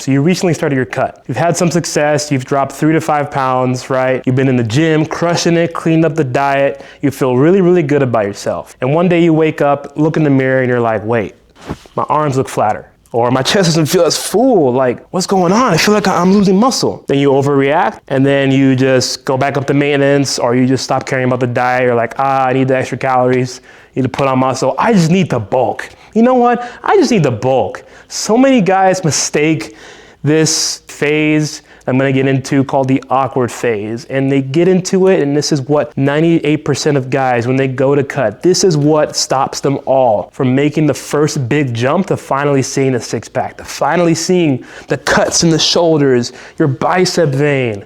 So you recently started your cut. You've had some success, you've dropped 3 to 5 pounds, right? You've been in the gym, crushing it, cleaned up the diet. You feel really, really good about yourself. And one day you wake up, look in the mirror, and you're like, wait, my arms look flatter. Or my chest doesn't feel as full. Like, what's going on? I feel like I'm losing muscle. Then you overreact, and then you just go back up to maintenance, or you just stop caring about the diet. You're like, I need the extra calories, need to put on muscle. I just need to bulk. You know what? I just need to bulk. So many guys mistake this phase I'm gonna get into called the awkward phase. And they get into it, and this is what 98% of guys, when they go to cut, this is what stops them all from making the first big jump to finally seeing the six pack, to finally seeing the cuts in the shoulders, your bicep vein.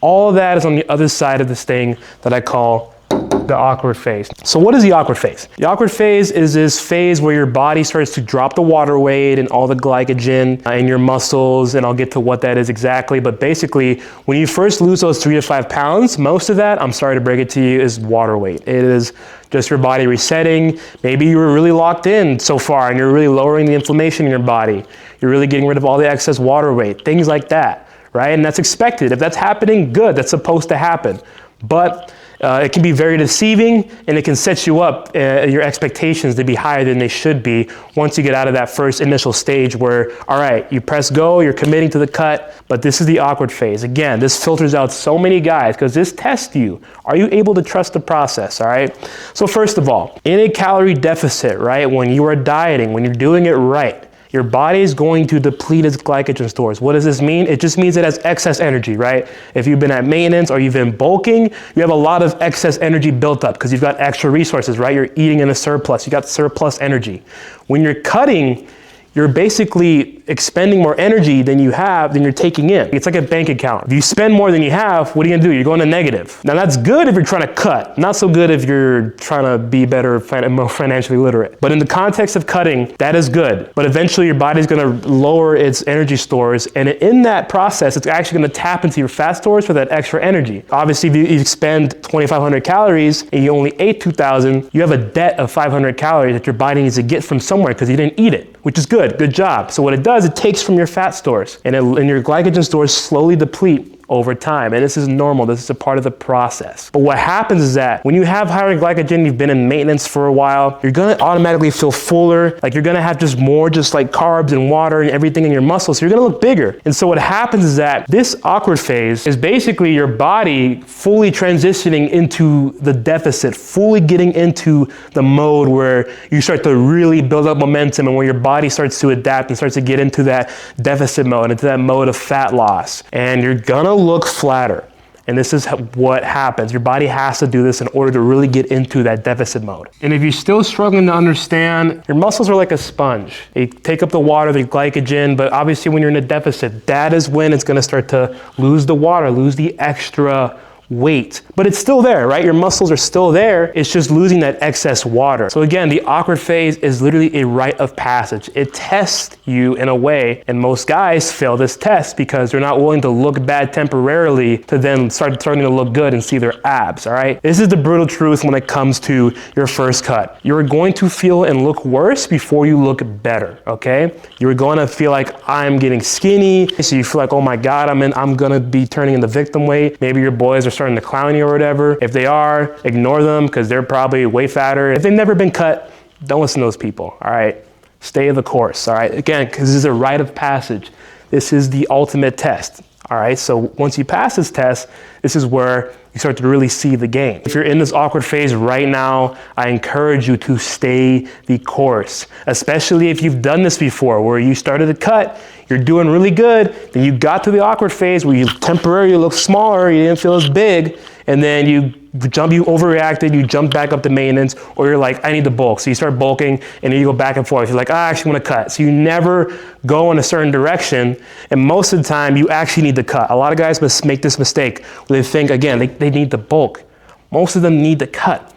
All of that is on the other side of this thing that I call the awkward phase. So what is the awkward phase? The awkward phase is this phase where your body starts to drop the water weight and all the glycogen in your muscles, and I'll get to what that is exactly. But basically, when you first lose those 3 to 5 pounds, most of that, I'm sorry to break it to you, is water weight. It is just your body resetting. Maybe you were really locked in so far and you're really lowering the inflammation in your body. You're really getting rid of all the excess water weight, things like that, right? And that's expected. If that's happening, good, that's supposed to happen. But it can be very deceiving, and it can set you up, your expectations to be higher than they should be once you get out of that first initial stage where, all right, you press go, you're committing to the cut, but this is the awkward phase. Again, this filters out so many guys because this tests you. Are you able to trust the process, all right? So first of all, in a calorie deficit, right, when you are dieting, when you're doing it right, your body is going to deplete its glycogen stores. What does this mean? It just means it has excess energy, right? If you've been at maintenance or you've been bulking, you have a lot of excess energy built up because you've got extra resources, right? You're eating in a surplus. You got surplus energy. When you're cutting, you're basically expending more energy than you have than you're taking in. It's like a bank account. If you spend more than you have, what are you gonna do? You're going to negative. Now that's good if you're trying to cut, not so good if you're trying to be better, more financially literate. But in the context of cutting, that is good. But eventually your body's gonna lower its energy stores, and in that process, it's actually gonna tap into your fat stores for that extra energy. Obviously, if you expend 2,500 calories and you only ate 2,000, you have a debt of 500 calories that your body needs to get from somewhere because you didn't eat it, which is good. Good job. So what it does, it takes from your fat stores, and your glycogen stores slowly deplete over time. And this is normal. This is a part of the process. But what happens is that when you have higher glycogen, you've been in maintenance for a while, you're going to automatically feel fuller. Like you're going to have just more like carbs and water and everything in your muscles. So you're going to look bigger. And so what happens is that this awkward phase is basically your body fully transitioning into the deficit, fully getting into the mode where you start to really build up momentum and where your body starts to adapt and starts to get into that deficit mode, into that mode of fat loss. And you're gonna look flatter. And this is what happens. Your body has to do this in order to really get into that deficit mode. And if you're still struggling to understand, your muscles are like a sponge. They take up the water, the glycogen, but obviously when you're in a deficit, that is when it's gonna start to lose the water, lose the extra weight. But it's still there, right? Your muscles are still there. It's just losing that excess water. So again, the awkward phase is literally a rite of passage. It tests you in a way, and most guys fail this test because they're not willing to look bad temporarily to then starting to look good and see their abs, all right? This is the brutal truth when it comes to your first cut. You're going to feel and look worse before you look better, okay? You're going to feel like I'm getting skinny, so you feel like, oh my God, I'm gonna be turning into victim weight. Maybe your boys are starting to clown you or whatever. If they are, ignore them because they're probably way fatter. If they've never been cut, don't listen to those people, all right? Stay the course, all right? Again, because this is a rite of passage. This is the ultimate test, all right? So once you pass this test, this is where you start to really see the game. If you're in this awkward phase right now, I encourage you to stay the course, especially if you've done this before where you started to cut, you're doing really good, then you got to the awkward phase where you temporarily look smaller, you didn't feel as big, and then you overreacted, you jumped back up to maintenance, or you're like, I need to bulk. So you start bulking, and then you go back and forth. You're like, I actually want to cut. So you never go in a certain direction, and most of the time, you actually need to cut. A lot of guys make this mistake where they think, again, they need to bulk. Most of them need to cut.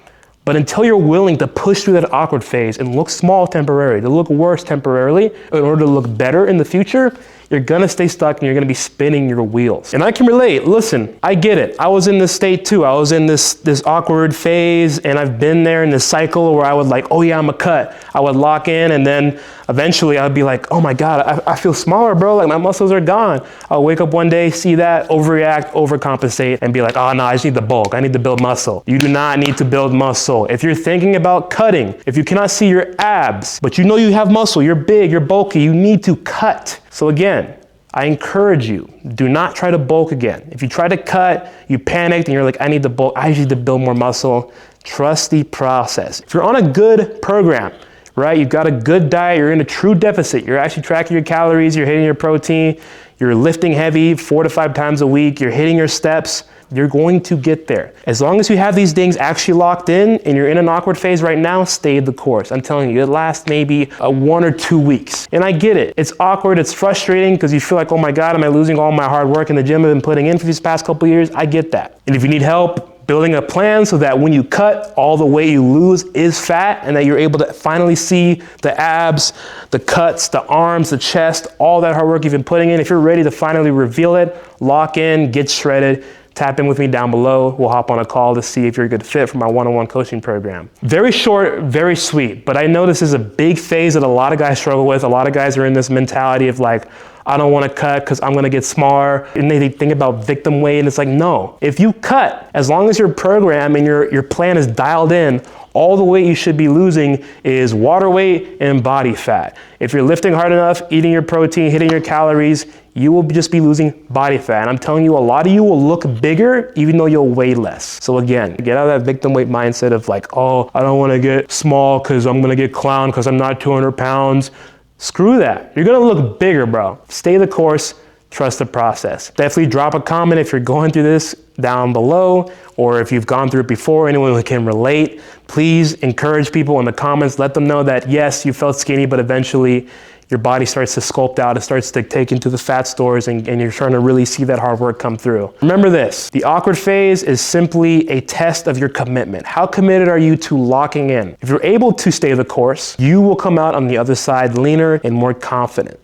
But until you're willing to push through that awkward phase and look small temporarily, to look worse temporarily, in order to look better in the future, you're gonna stay stuck and you're gonna be spinning your wheels. And I can relate. Listen, I get it. I was in this state too. I was in this awkward phase, and I've been there in this cycle where I would like, oh yeah, I'm a cut. I would lock in, and then eventually I'd be like, oh my God, I feel smaller, bro. Like my muscles are gone. I'll wake up one day, see that, overreact, overcompensate, and be like, oh no, I just need to bulk. I need to build muscle. You do not need to build muscle. If you're thinking about cutting, if you cannot see your abs, but you know you have muscle, you're big, you're bulky, you need to cut. So again, I encourage you, do not try to bulk again. If you try to cut, you panicked and you're like, I need to bulk, I need to build more muscle. Trust the process. If you're on a good program, right, you've got a good diet, you're in a true deficit, you're actually tracking your calories, you're hitting your protein, you're lifting heavy 4 to 5 times a week, you're hitting your steps, you're going to get there. As long as you have these things actually locked in and you're in an awkward phase right now, stay the course. I'm telling you, it lasts maybe 1 or 2 weeks. And I get it. It's awkward, it's frustrating because you feel like, oh my God, am I losing all my hard work in the gym I've been putting in for these past couple years? I get that. And if you need help building a plan so that when you cut, all the weight you lose is fat and that you're able to finally see the abs, the cuts, the arms, the chest, all that hard work you've been putting in. If you're ready to finally reveal it, lock in, get shredded, tap in with me down below. We'll hop on a call to see if you're a good fit for my one-on-one coaching program. Very short, very sweet, but I know this is a big phase that a lot of guys struggle with. A lot of guys are in this mentality of like, I don't want to cut because I'm going to get smaller. And they think about victim weight, and it's like, no. If you cut, as long as your program and your plan is dialed in, all the weight you should be losing is water weight and body fat. If you're lifting hard enough, eating your protein, hitting your calories, you will just be losing body fat. And I'm telling you, a lot of you will look bigger even though you'll weigh less. So again, get out of that victim weight mindset of like, oh, I don't want to get small because I'm going to get clowned because I'm not 200 pounds. Screw that. You're going to look bigger, bro. Stay the course. Trust the process. Definitely drop a comment if you're going through this down below, or if you've gone through it before, anyone who can relate. Please encourage people in the comments. Let them know that yes, you felt skinny, but eventually your body starts to sculpt out. It starts to take into the fat stores, and you're starting to really see that hard work come through. Remember this, the awkward phase is simply a test of your commitment. How committed are you to locking in? If you're able to stay the course, you will come out on the other side leaner and more confident.